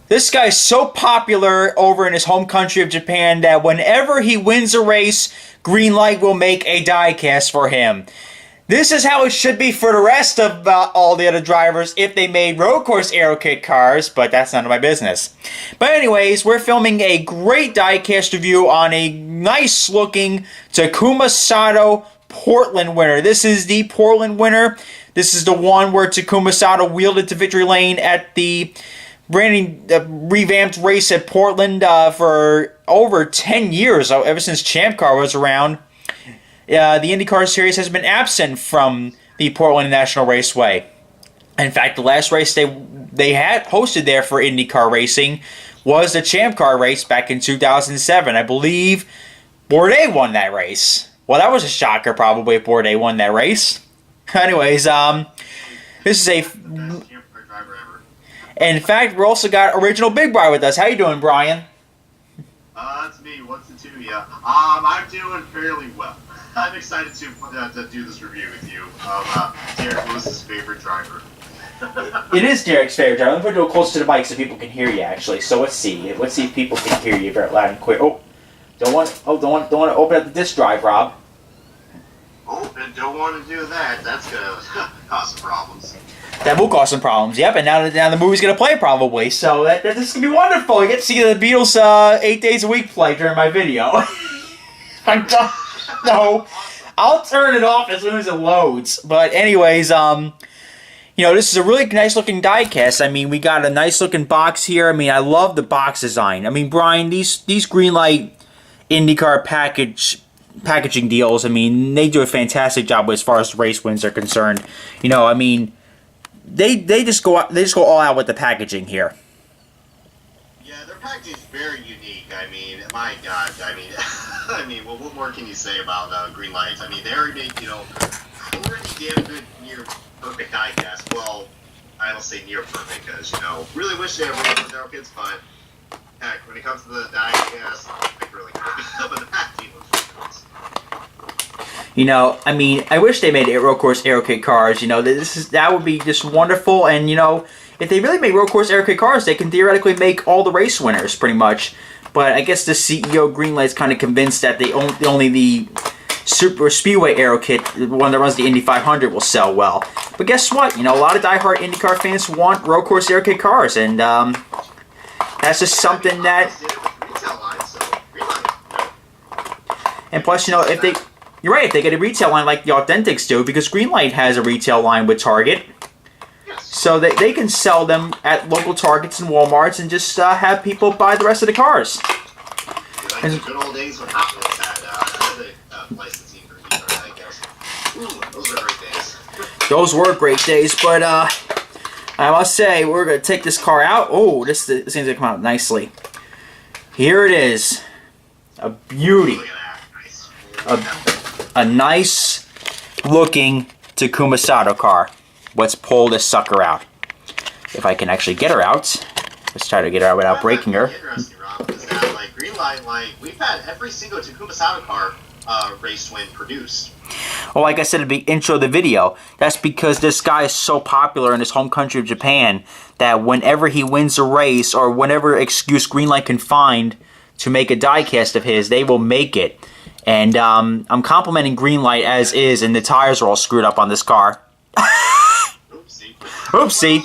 This guy's so popular over in his home country of Japan that whenever he wins a race, Greenlight will make a diecast for him. This is how it should be for the rest of all the other drivers if they made road course aero kit cars, but that's none of my business. But anyways, we're filming a great diecast review on a nice looking Takuma Sato Portland winner. This is the Portland winner. This is the one where Takuma Sato wheeled into victory lane at the revamped race at Portland for over 10 years, ever since Champ Car was around. The IndyCar series has been absent from the Portland International Raceway. In fact, the last race they had hosted there for IndyCar racing was the Champ Car race back in 2007. I believe Bourdais won that race. Well, that was a shocker, probably, if Bourdais won that race. Anyways, this is a... In fact, we also got OriginalBigBry with us. How you doing, Brian? That's me. What's the two? Yeah. I'm doing fairly well. I'm excited to do this review with you of Derek Lewis's favorite driver. It is Derek's favorite driver. Let me put it a little closer to the mic so people can hear you, actually. So let's see. Let's see if people can hear you very loud and clear. Don't want to open up the disk drive, Rob. Oh, and don't want to do that. That's gonna cause some problems. That will cause some problems. Yep, and now the movie's gonna play probably. So this is gonna be wonderful. You get to see the Beatles 8 days a week play during my video. No, I'll turn it off as soon as it loads. But anyways, this is a really nice looking diecast. I mean, we got a nice looking box here. I mean, I love the box design. I mean, Brian, these Greenlight IndyCar packaging deals, I mean, they do a fantastic job as far as race wins are concerned. I mean, they just go all out with the packaging here. Yeah, their packaging is very unique. I mean, my God, I mean, well, what more can you say about Greenlight? I mean, they already made, pretty damn good near perfect diecast. Well, I don't say near perfect because, really wish they had one of their kids, but heck, when it comes to the diecast, they really good. But the packaging looks really nice. I mean, I wish they made road course aero kit cars. That would be just wonderful. And if they really make road course aero kit cars, they can theoretically make all the race winners pretty much. But I guess the CEO Greenlight's kind of convinced that only the Super Speedway aero kit, the one that runs the Indy 500, will sell well. But guess what? A lot of diehard IndyCar fans want road course aero kit cars, and that's just something that. And plus, if they. You're right, if they get a retail line like the Authentics do, because Greenlight has a retail line with Target. So that they can sell them at local Targets and Walmarts and just have people buy the rest of the cars. Like the good old days when Hot Wheels had the licensing for IndyCar, I guess. Ooh, those were great days. Those were great days, but I must say, we're going to take this car out. Oh, this seems to come out nicely. Here it is. A beauty. Look at that. A nice looking Takuma Sato car. Let's pull this sucker out. If I can actually get her out. Let's try to get her out without breaking her. Interesting, Rob, is that Greenlight, we've had every single Takuma Sato car race win produced. Well, like I said at the intro of the video, that's because this guy is so popular in his home country of Japan that whenever he wins a race or whenever excuse Greenlight can find to make a diecast of his, they will make it. And I'm complimenting Greenlight as is, and the tires are all screwed up on this car. Oopsie. Oopsie.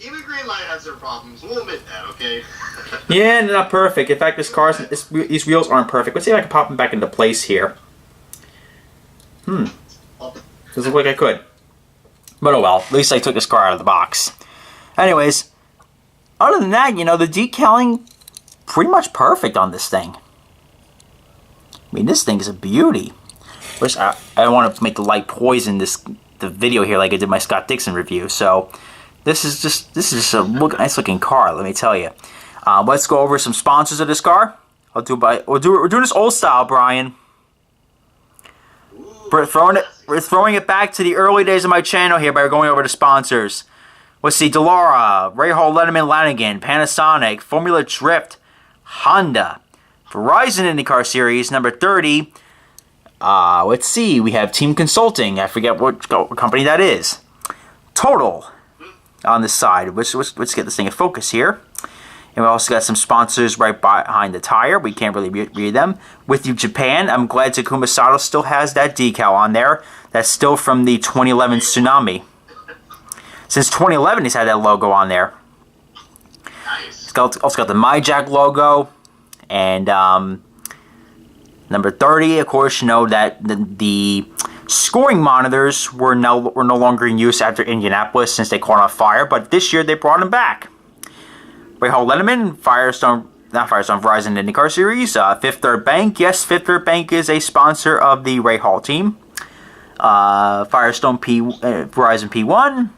Even Greenlight has their problems. We'll admit that, okay? Yeah, they're not perfect. In fact, these wheels aren't perfect. Let's see if I can pop them back into place here. Doesn't look like I could. But oh well, at least I took this car out of the box. Anyways, other than that, the decaling, pretty much perfect on this thing. I mean, this thing is a beauty. I don't want to make the light poison the video here like I did my Scott Dixon review. So this is just a nice looking car. Let me tell you. Let's go over some sponsors of this car. We're doing this old style, Brian. We're throwing it back to the early days of my channel here by going over to sponsors. Let's see, Delara, Ray Hall, Letterman, Lanigan, Panasonic, Formula Drift, Honda, Verizon IndyCar Series, number 30. Let's see, we have Team Consulting. I forget what company that is. Total. on the side. Let's get this thing in focus here. And we also got some sponsors right behind the tire. We can't really read them. With You Japan, I'm glad Takuma Sato still has that decal on there. That's still from the 2011 tsunami. Since 2011, he's had that logo on there. Nice. It's also got the MyJack logo. And number 30, of course, you know that the scoring monitors were no longer in use after Indianapolis since they caught on fire. But this year, they brought them back. Rahal Letterman, Verizon IndyCar Series, Fifth Third Bank. Yes, Fifth Third Bank is a sponsor of the Rahal team. Verizon P1.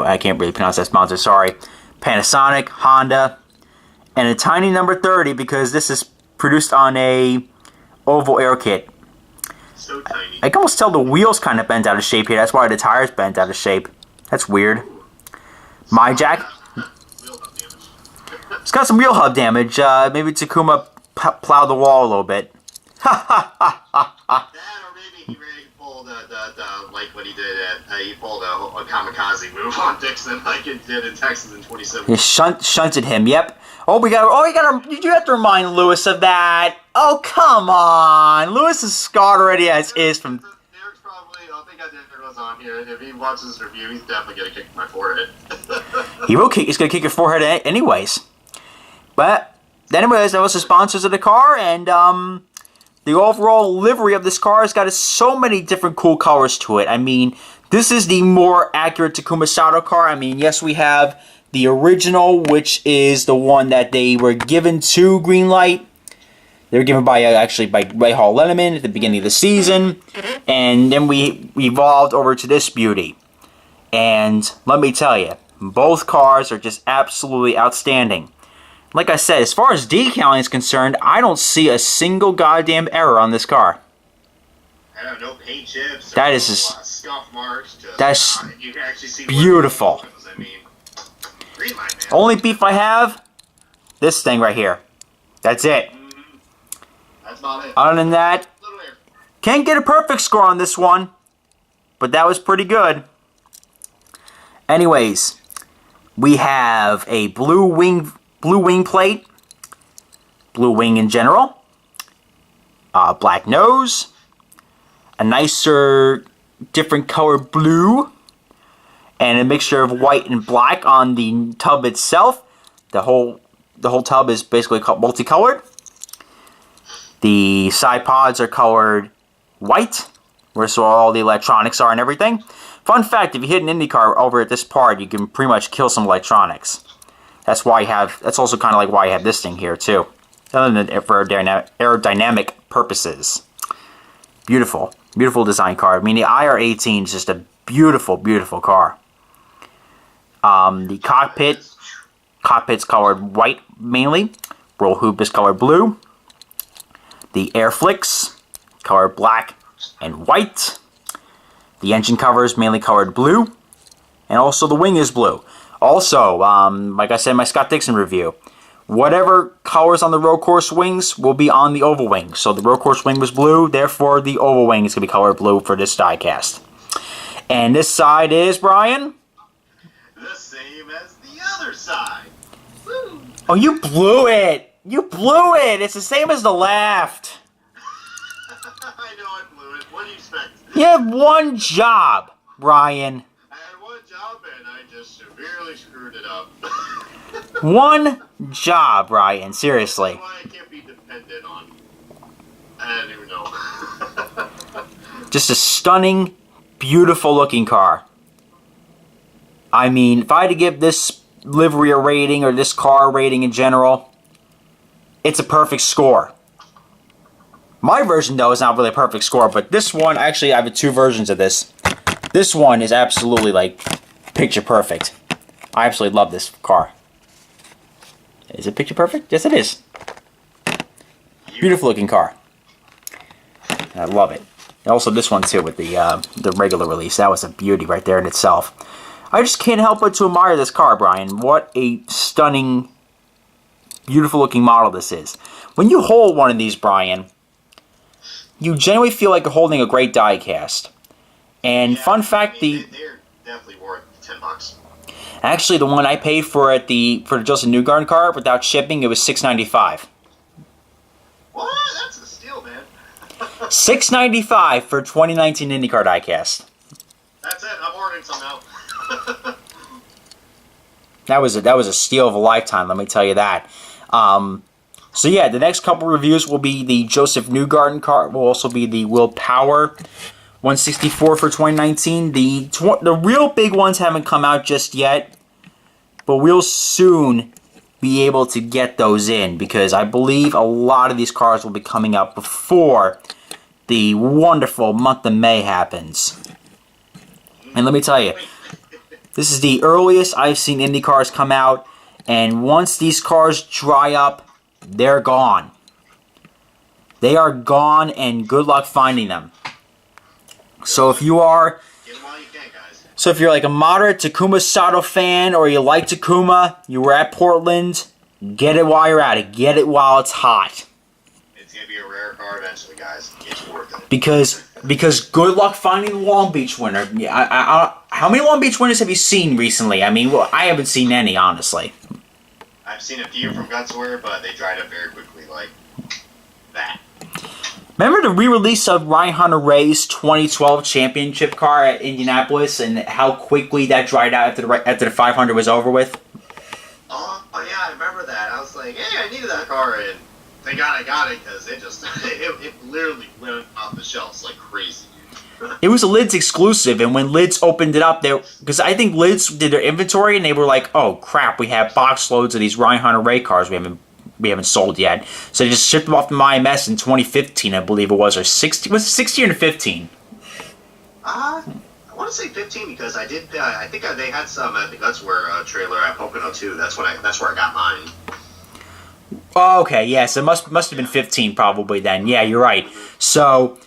I can't really pronounce that sponsor, sorry. Panasonic, Honda, and a tiny number 30 because this is produced on a oval air kit. So tiny. I can almost tell the wheels kind of bent out of shape here. That's why the tires bent out of shape. That's weird. MyJack. Wheel hub damage. It's got some wheel hub damage. Maybe Takuma plowed the wall a little bit. That, or maybe he really pulled like what he did he pulled a kamikaze move on Dixon like he did in Texas in 2017. He shunted him. Yep. You have to remind Lewis of that. Oh, come on. Lewis is scarred already as is from. Derek's probably. I think I did was on here. If he watches this review, he's definitely gonna kick my forehead. He will kick. He's gonna kick your forehead anyways. But anyways, that was the sponsors of the car, and the overall livery of this car has got so many different cool colors to it. I mean, this is the more accurate Takuma Sato car. I mean, yes, we have the original, which is the one that they were given to Greenlight. They were given by Rahal Letterman at the beginning of the season, and then we evolved over to this beauty. And let me tell you, both cars are just absolutely outstanding. Like I said, as far as decaling is concerned, I don't see a single goddamn error on this car. I don't know, paint chips. That is just scuff marks. that's you can actually see beautiful. I mean, green light, man. Only beef I have, this thing right here. That's it. That's about it. Other than that, can't get a perfect score on this one, but that was pretty good. Anyways, we have a blue wing plate, blue wing in general, black nose, a nicer different color blue, and a mixture of white and black on the tub itself. The whole tub is basically multicolored. The side pods are colored white, where so all the electronics are and everything. Fun fact, if you hit an IndyCar over at this part, you can pretty much kill some electronics. That's also kind of like why I have this thing here too. Other than for aerodynamic purposes. Beautiful. Beautiful design car. I mean, the IR18 is just a beautiful, beautiful car. The cockpit's colored white mainly. Roll hoop is colored blue. The air flicks, colored black and white. The engine cover is mainly colored blue. And also the wing is blue. Also, like I said in my Scott Dixon review, whatever colors on the road course wings will be on the oval wing. So the road course wing was blue, therefore the oval wing is going to be colored blue for this diecast. And this side is, Brian? The same as the other side. Woo. Oh, you blew it! You blew it! It's the same as the left. I know I blew it. What do you expect? You have one job, Brian. I had one job and I just severely screwed it up. One job, Brian. Seriously. That's why I can't be dependent on. I don't even know. Just a stunning, beautiful looking car. I mean, if I had to give this livery a rating or this car a rating in general, it's a perfect score. My version, though, is not really a perfect score, but this one, actually, I have two versions of this. This one is absolutely, like, picture perfect. I absolutely love this car. Is it picture perfect? Yes, it is. Beautiful looking car. I love it. And also this one, too, with the regular release. That was a beauty right there in itself. I just can't help but to admire this car, Brian. What a stunning, beautiful looking model this is. When you hold one of these, Brian, you genuinely feel like you're holding a great diecast. And Yeah, fun fact, they're definitely worth $10. actually the one I paid for for the Justin Newgarden car without shipping, it was $695. What? That's a steal, man. $695 for 2019 IndyCar Diecast. That's it. I'm ordering some now. That was a steal of a lifetime, let me tell you that. So yeah, the next couple reviews will be the Joseph Newgarden car. Will also be the Will Power 164 for 2019. The real big ones haven't come out just yet, but we'll soon be able to get those in because I believe a lot of these cars will be coming out before the wonderful month of May happens. And let me tell you, this is the earliest I've seen Indy cars come out, and once these cars dry up, they're gone. They are gone, and good luck finding them. So if you are, Get them while you can, guys. so if you're like a moderate Takuma Sato fan, or you like Takuma, you were at Portland, get it while you're at it. Get it while it's hot. It's gonna be a rare car eventually, guys. It's worth it. Because good luck finding the Long Beach winner. How many Long Beach winners have you seen recently? I mean, well, I haven't seen any, honestly. I've seen a few from Gutswear, but they dried up very quickly, like that. Remember the re-release of Ryan Hunter-Reay's 2012 championship car at Indianapolis and how quickly that dried out after the 500 was over with? Oh yeah, I remember that. I was like, hey, I needed that car, and thank God I got it because it literally went off the shelves like crazy. It was a Lids exclusive, and when Lids opened it up, because I think Lids did their inventory, and they were like, "Oh crap, we have box loads of these Ryan Hunter-Reay cars we haven't sold yet." So they just shipped them off to my IMS in 2015, I believe it was, or 16. Was it 16 or 15? I want to say 15 because I think they had some at the Gutswear trailer at Pocono too. That's where I got mine. Oh, okay, yes, it must have been 15 probably then. Yeah, you're right. So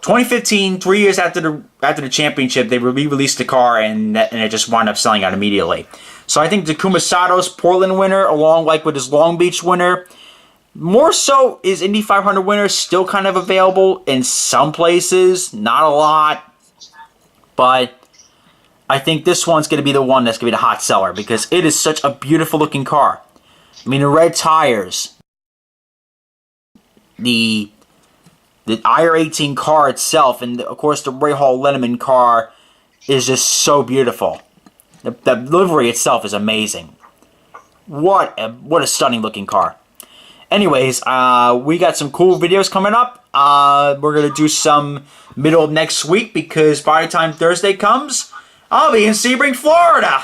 2015, 3 years after the championship, they re-released the car, and it just wound up selling out immediately. So I think Takuma Sato's Portland winner, along like with his Long Beach winner, more so is Indy 500 winner still kind of available in some places, not a lot, but I think this one's going to be the one that's going to be the hot seller because it is such a beautiful looking car. I mean, the red tires, the IR-18 car itself, and of course the Ray Hall Letterman car is just so beautiful. The livery itself is amazing. What a stunning looking car. Anyways, we got some cool videos coming up. We're going to do some middle of next week because by the time Thursday comes, I'll be in Sebring, Florida.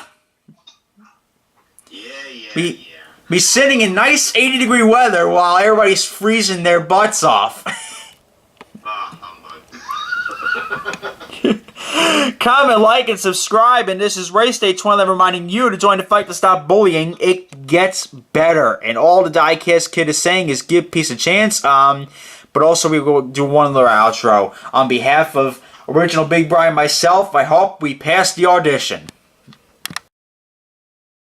Yeah. Be sitting in nice 80-degree weather while everybody's freezing their butts off. Comment, like, and subscribe. And this is Race Day 2011 reminding you to join the fight to stop bullying. It gets better. And all the Diecast kid is saying is give peace a chance. But also we will do one other outro. On behalf of Original Big Bry and myself, I hope we pass the audition.